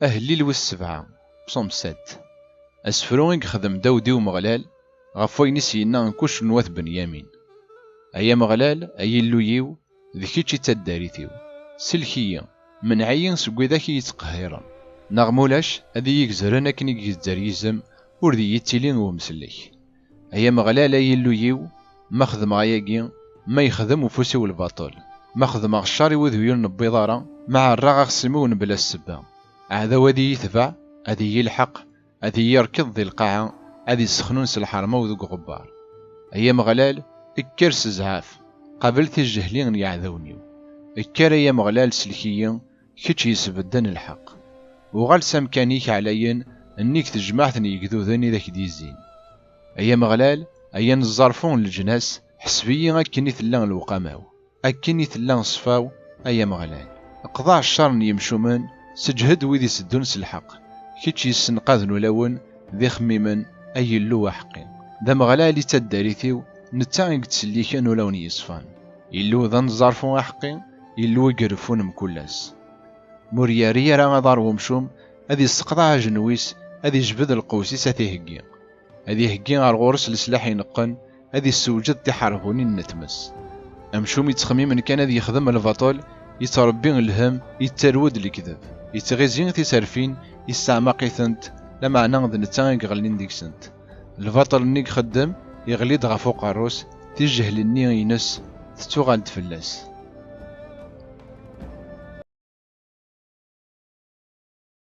أهليل والسبعة بصوم 7. أسفرو يخدم داودي ومغلال غف وين سينا نكوش نواث بنيامين. أيا مغلال أي اللويو ذكيتشي تداريتيو سلكيا من عين سقوي ذاكي يتقهيرا نغمولاش أذي يكزرن أكن يكزر يزم وردي يتيلين ومسلك. أيا مغلال أي اللويو ما خدم غياكي ما يخدم وفوسي والباطل ما خدم غشاري وذويون نبيضارا مع الرغغ سمون بلا السبا هذا وذي يتبع أذي يلحق أذي يركض ذي القاعة أذي يسخنون سالحرمة وذوق غبار. أيا مغلال اكرس زعاف قابلت الجهلين يعذونيو اكر يا مغلال سلكيا كيتش يسبدن الحق وغال سامكانيك عليا انيك تجمعتني يقذوذني ذاك ديزين. أيا مغلال أيا نزرفون الجناس حسبيا أكني ثلان الوقاماو أكني ثلان صفاو. أيا مغلال قضاع الشر يمشومن سجهد ويدي سدونس الحق كيتش يسنقاذن ولون ذي خميمن أي اللو حقين ذا مغلالي تداريثيو نتا تسليكان ولون يصفان يلو ذا نزرفون حقين يلو يقرفون مكلاس مورياريا راه غدار ومشوم هذي السقطع جنويس هذي جبد القوسيس هذي هكي هذي هكي غار غورس السلاح ينقن هذي السوجد تحاربوني النتمس امشوم يتخميم كان هذي يخدم البطل يتربي الهم يترود الكذب يتغيزين تيسرفين يستعمقيثنت لما نغض نتا غلين ديكسنت البطل نيك خدم يغليد غفوق الروس تيجه للني ينس تتوغال تفلاس.